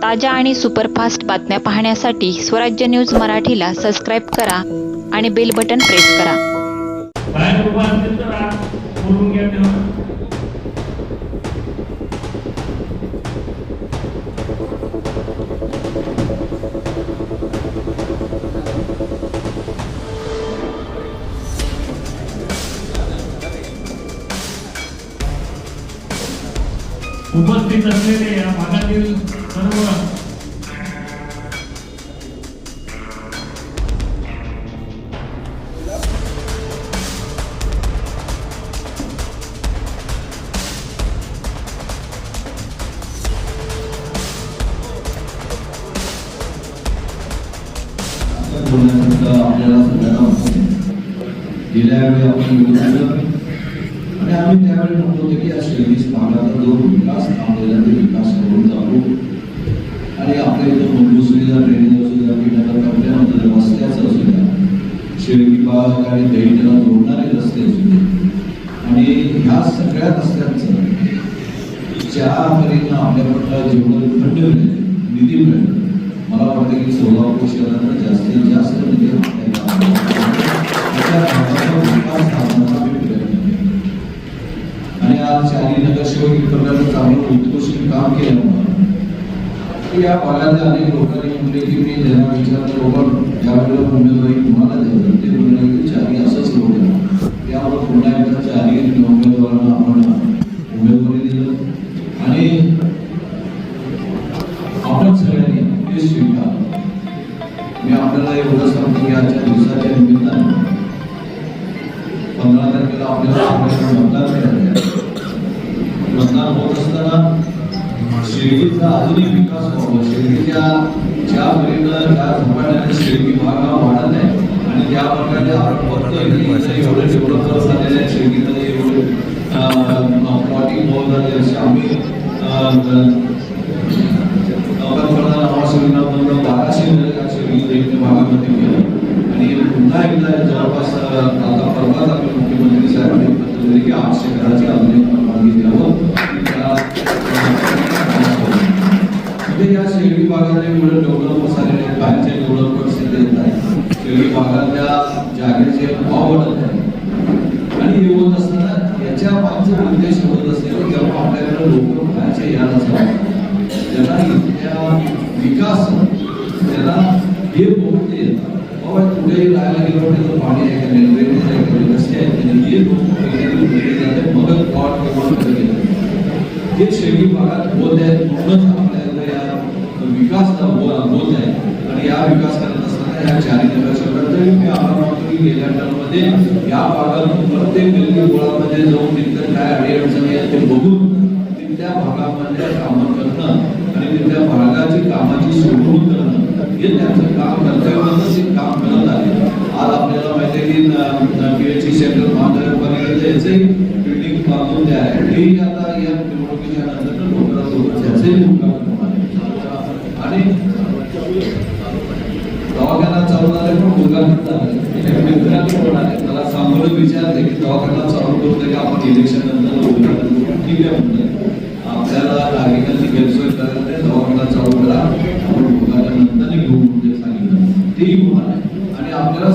ताज्या आणि सुपरफास्ट बातम्या पाहण्यासाठी स्वराज्य न्यूज मराठीला सबस्क्राईब करा आणि बेल बटन प्रेस करा. उपस्थित असलेले या भागातील सर्व आपल्याला सगळ्यांना गेल्या वेळी आपण आणि आम्ही त्यावेळी म्हणतो की या शहरी भागाचा जो विकास थांबलेला तो विकास करून जातो आणि आपल्या इथं मूलभूत सुविधा ड्रेनेज असू द्या की नगरपालिकेमध्ये रस्त्याचं असू द्या शहरी भाग आणि दैत्याला जोडणारे रस्ते असू दे आणि ह्या सगळ्या रस्त्यांचं ज्या परीनं आपल्याकडं जेवढं फंड मिळेल निधी मिळेल मला वाटतं की सोलापूर शहराला जास्तीत जास्त निधी आणि आज चारी नगरसेवक करण्याचं चांगलं उत्कृष्ट काम केल्यामुळे या भागातल्या अनेक लोकांनी म्हटले की मी ज्यांना विचारलं बाबा ज्यावेळेला उमेदवारी तुम्हाला द्यायचं ते म्हणाले चारी असंच लोक त्यामुळे पुन्हा एकदा चारी उमेदवारांना आपण उमेदवारी दिलं आणि आपण सगळ्यांनी ते स्वीकार. मी आपल्याला एवढं सांगतो की आजच्या दिवसाच्या निमित्तानं 15 तारखेला आपल्याला मतदान करायचं. मतदान होत असताना शिर्डीचा अजूनही विकास व्हावा. शिर्डीच्या ज्या परीनं ज्या झपाट्याने शिर्डी भाग हा वाढत आहे आणि त्या प्रकारे एवढे डेव्हलप करत झालेले आहे शिर्डीमध्ये एवढे प्लॉटिंग होत झाले असे आम्ही पंतप्रधान आवास योजनामधून 1200 घर शिर्डी भागामध्ये केलं आणि पुन्हा एकदा जवळपास आता परवाच आपले मुख्यमंत्री साहेबांनी पत्र दिले की 800 घराची अजून परवानगी द्यावं. या शहरी भागाने एवढं डेव्हलप झालेले आहेत बाहेरच्या डेव्हलपमेंट सध्या येत आहे शहरी भागातल्या जागेचे भाव वाढत आहे आणि हे होत असताना याच्या मागचा उद्देश होत असेल जेव्हा आपल्याकडे लोक बाहेरचे यायला जातात त्यांना इथल्या विकास त्यांना हे बघून येतात बाबा कुठेही राहायला गेलो त्याचं पाणी आहे का नाही ड्रेनेज आहे का नाही रस्ते आहेत का नाही हे लोक पहिल्यांदा जाते मग प्लॉट केवळ करत येतात हे शहरी भागात होत आहेत म्हणूनच आपल्याला या विकास होत आहे आणि या विकास करत असताना या चारी नगरसेवकांचा मी आभार मानतो की गेल्या टर्ममध्ये या भागातून प्रत्येक गल्ली गोळामध्ये जाऊन तिथं काय अडीअडचणी आहेत ते बघून त्या भागामध्ये कामं करणं आणि त्या भागाची कामाची सोडवणूक करणं हे त्यांचं काम कर्तव्यातच एक काम करत आहे. आज आपल्याला माहिती आहे की पीएचसी सेंटर महानगरपालिकेचं याचंही बिल्डिंग बांधून द्या आहे हेही आता या निवडणुकीच्या नंतर लवकरात लवकर त्याचंही उद्घाटन होणार आणि दवाखाना चालवणारे पण उद्घाटन झाले. मला सांगून विचारते की दवाखाना चालू करतोय का आपण इलेक्शन नंतर उद्घाटन करू. ठीक आहे म्हणतात आपल्याला नागरिकांची गैरसोय करायला नाही दवाखाना चालू करा आपण उद्घाटन नंतर घेऊ म्हणजे सांगितलं तेही होणार आहे. आणि आपल्याला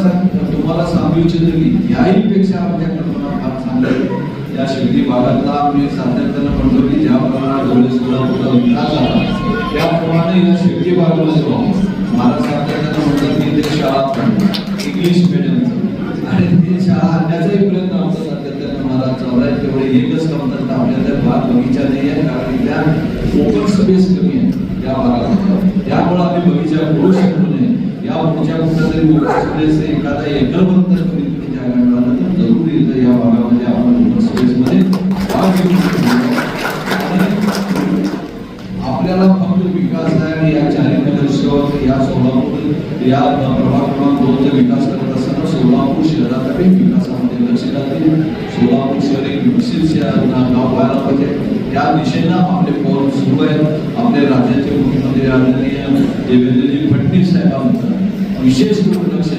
तुम्हाला सांगू इच्छितो की याही पेक्षा आमच्या कल्पना फार चांगल्या या शहरी भागातला आम्ही सातत्यानं म्हणतो की ज्या प्रमाणात डोळे सोलापूरचा विकास झाला त्याप्रमाणे या शहरी भागामध्ये महाराज सातत्यानं म्हणतात की ते शाळा इंग्लिश मिडियमचं आणि ते शाळा आणण्याचाही प्रयत्न आमचा सातत्यानं महाराज चालू आहे. तेवढे एकच कमतरता आपल्याला भाग बगीचा नाही आहे कारण इथल्या ओपन स्पेस कमी आहे त्या भागामध्ये त्यामुळे आम्ही बगीचा करू शकतो नाही. या पुढच्या कुठेतरी ओपन स्पेस एखादा एकरपर्यंत कमीत कमी जागा मिळाला तर जरूर या भागामध्ये आपण ओपन स्पेसमध्ये भाग घेऊ शकतो. आपल्याला फक्त विकास आहे आणि या चारी नगरसेवक या सोलापूर या प्रभाग क्रमांक 2चा विकास करत असताना सोलापूर शहरासाठी विकासामध्ये लक्ष घालतील. सोलापूर शहर एक विकसित गाव व्हायला पाहिजे त्या दिशेनं आपले पाऊल सुरू आहेत. आपले राज्याचे मुख्यमंत्री आदरणीय देवेंद्रजी फडणवीस साहेबांचं विशेष करून लक्ष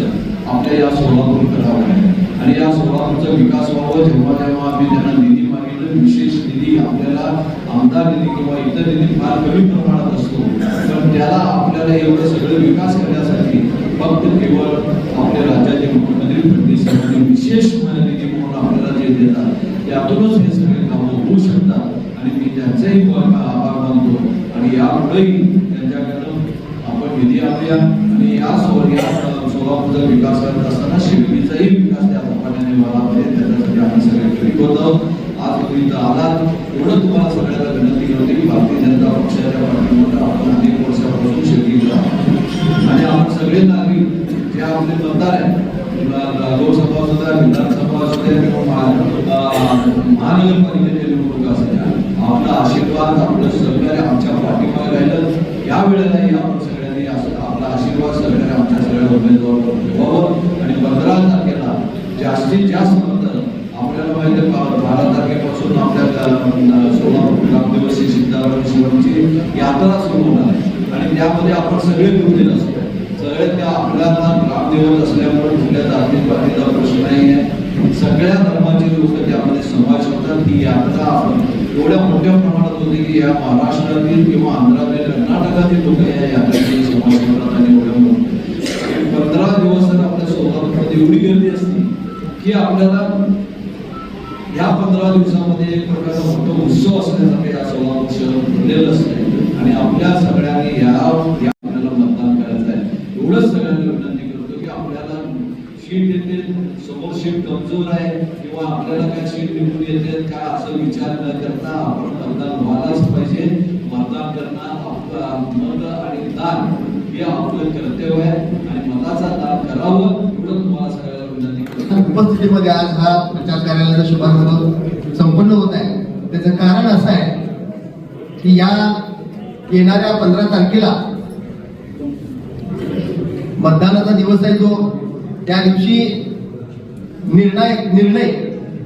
आपल्या या सोलापूर करावं आहे आणि या सोलापूरचा विकास व्हावा. जेव्हा आम्ही त्यांना निधी मागितलं विशेष निधी आपल्याला आमदार निधी किंवा इतर निधी फार कमी प्रमाणात असतो पण आपल्याला एवढं सगळं विकास करण्यासाठी फक्त केवळ आपल्या राज्याचे मुख्यमंत्री फडणवीस यांनी विशेष निधी म्हणून आपल्याला जे देतात यातूनच हे सगळे कामं होऊ शकतात आणि मी त्यांचाही आभार मानतो आणि यापुढेही त्यांच्याकडून आपण निधी आणूया आणि या सोलापूरचा विकास करत असताना शिर्डीचाही विकास त्या झपाट्याने व्हावा त्याच्यासाठी आपण सगळे करीत होतो. आज तुम्ही इथं आलात एवढं तुम्हाला सगळ्यांना विनंती करते की भारतीय जनता पक्षाच्या पाठीमागे आपण अनेक वर्षापासून शिर्डीत राहतो आणि आपण सगळे नागरिक जे आपले मतदार आहेत लोकसभा असू द्या विधानसभा असू द्या किंवा महानगरपालिकेचे निवडणूक असू द्या आपला आशीर्वाद आपलं सहकार्य आमच्या पाठीमागे राहिलं या वेळेलाही आपण सगळ्यांनी आपला आशीर्वाद सहकार्य आमच्या सगळ्या उमेदवारावर ठेवावं आणि 15 तारखेला जास्तीत जास्त मतं आपल्याला माहिती आहे 12 तारखेपासून आपल्या सोलापूर ग्रामदेवसी सिद्धार्थची यात्रा सुरू होणार आहे आणि त्यामध्ये आपण सगळे गुरुजन असतो सगळे त्या आपल्याला ग्रामदेवत असल्यामुळे कुठल्या जाती पातीचा प्रश्न नाही आहे सगळ्या धर्माचे लोक त्यामध्ये समावेश होतात. ही यात्रा आपण एवढ्या मोठ्या प्रमाणात होते की या महाराष्ट्रातील किंवा आंध्रातील कर्नाटकातील लोक या यात्रेचे समावेश होतात आणि एवढ्या 15 दिवस तर आपल्या सोलापूरमध्ये एवढी गर्दी असते की आपल्याला या 15 दिवसामध्ये एक प्रकारचा मोठा उत्सव असल्यासारखं या सोलापूर शहर भरलेलं असते आणि आपल्या सगळ्यांनी या आपल्याला मतदान करायचं आहे. एवढंच सगळ्यांना विनंती करतो की आपल्याला सीट येते समोर सीट कमजोर आहे किंवा आपल्याला काय सीट निवडून येते काय असं विचार न करता आपण मतदान व्हायलाच पाहिजे. मतदान करणं मत आणि दान हे आपलं कर्तव्य आहे आणि मताचा दान करावं एवढं तुम्हाला सगळ्यांना विनंती करतो. उपस्थितीमध्ये आज हा प्रचार कार्यालयाचा शुभारंभ संपन्न होत आहे. त्याचं कारण असं आहे की या येणाऱ्या 15 तारखेला मतदानाचा दिवस आहे जो त्या दिवशी निर्णय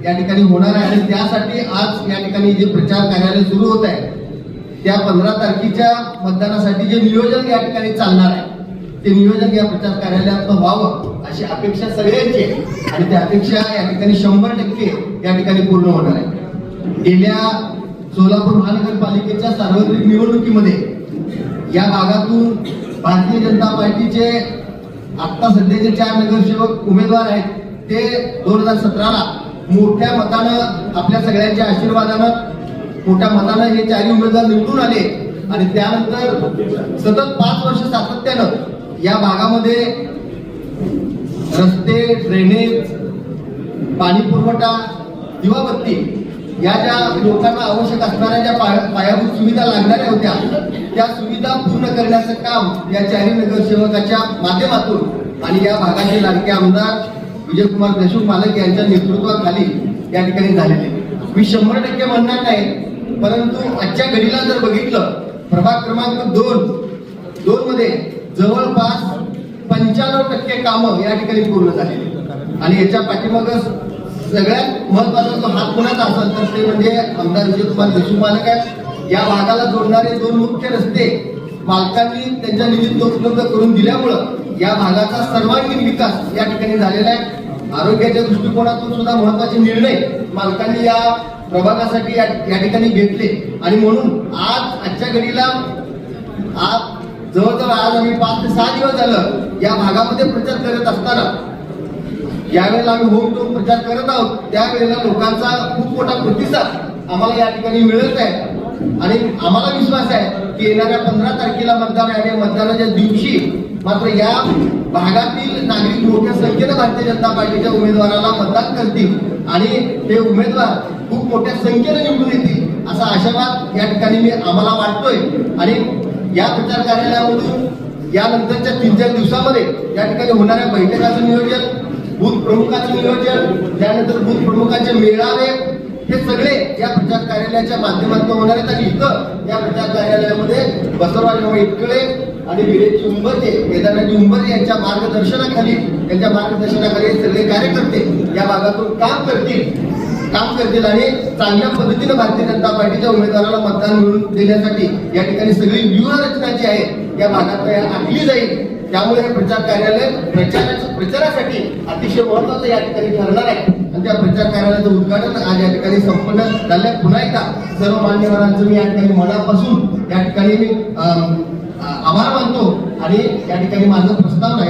या ठिकाणी होणार आहे आणि त्यासाठी आज या ठिकाणी जे प्रचार कार्यालय सुरू होत आहे त्या 15 तारखेच्या मतदानासाठी जे नियोजन या ठिकाणी चालणार आहे ते नियोजन या प्रचार कार्यालयात व्हावं अशी अपेक्षा सगळ्यांची आहे आणि त्या अपेक्षा या ठिकाणी 100% या ठिकाणी पूर्ण होणार आहे. गेल्या सोलापूर महानगरपालिकेच्या सार्वत्रिक निवडणुकीमध्ये या भागातून भारतीय जनता पार्टीचे आता सध्याचे 4 नगरसेवक उमेदवार आहेत ते 2017ला मोठ्या मतानं आपल्या सगळ्यांच्या आशीर्वादानं मोठ्या मतानं हे 4 उमेदवार निवडून आले आणि त्यानंतर सतत 5 वर्ष सातत्यानं या भागामध्ये रस्ते ड्रेनेज पाणी पुरवठा दिवाबत्ती या ज्या लोकांना आवश्यक असणाऱ्या ज्या पायाभूत सुविधा लागणाऱ्या होत्या त्या सुविधा पूर्ण करण्याचं काम या 4 नगरसेवकाच्या माध्यमातून आणि या भागाचे लाडके आमदार विजयकुमार देशमुख मालक यांच्या नेतृत्वाखाली या ठिकाणी झालेले. मी 100% म्हणणार नाही परंतु आजच्या घडीला जर बघितलं प्रभाग क्रमांक 2 मध्ये जवळपास 95% कामं या ठिकाणी पूर्ण झालेली आणि याच्या पाठीमागं सगळ्यात महत्वाचा जो हात कोणाचा असेल तर ते म्हणजे आमदार विजयकुमार देशमुख मालक आहेत. या भागाला जोडणारे 2 मुख्य रस्ते मालकांनी त्यांच्या निधीत उपलब्ध करून दिल्यामुळं या भागाचा सर्वांगीण विकास या ठिकाणी झालेला आहे. आरोग्याच्या दृष्टिकोनातून सुद्धा महत्वाचे निर्णय मालकांनी या प्रभागासाठी या ठिकाणी घेतले आणि म्हणून आजच्या घडीला आज जवळजवळ आज आम्ही 5 ते 6 दिवस झालं या भागामध्ये प्रचार करत असताना यावेळेला आम्ही होम टू प्रचार करत आहोत त्यावेळेला लोकांचा खूप मोठा प्रतिसाद आम्हाला या ठिकाणी मिळत आहे आणि आम्हाला विश्वास आहे की येणाऱ्या 15 तारखेला मतदान आहे. मतदानाच्या दिवशी मात्र या भागातील नागरिक मोठ्या संख्येनं भारतीय जनता पार्टीच्या उमेदवाराला मतदान करतील आणि ते उमेदवार खूप मोठ्या संख्येनं निवडून येतील असा आशावाद या ठिकाणी आम्हाला वाटतोय. आणि या प्रचार कार्यालयामधून यानंतरच्या 3-4 दिवसामध्ये या ठिकाणी होणाऱ्या बैठकाचं नियोजन बूथ प्रमुखाचं नियोजन त्यानंतर बूथ प्रमुखाचे मेळावे हे सगळे या प्रचार कार्यालयाच्या माध्यमातून होणार आहेत आणि इथं या प्रचार कार्यालयामध्ये बसवराज इटकळे आणि विरेची उंबरते केदारनाथजी उंबरते यांच्या मार्गदर्शनाखाली सगळे कार्यकर्ते या भागातून काम करतील आणि चांगल्या पद्धतीने भारतीय जनता पार्टीच्या उमेदवाराला मतदान मिळवून देण्यासाठी या ठिकाणी सगळी व्यूहरचना जी आहे या भागात आखली जाईल. त्यामुळे हे प्रचार कार्यालय प्रचारासाठी अतिशय महत्वाचं या ठिकाणी ठरणार आहे आणि त्या प्रचार कार्यालयाचं उद्घाटन आज या ठिकाणी संपन्न झालं. पुन्हा एकदा सर्व मान्यवरांचं मी या ठिकाणी मनापासून या ठिकाणी मी आभार मानतो आणि या ठिकाणी माझा प्रस्ताव नाही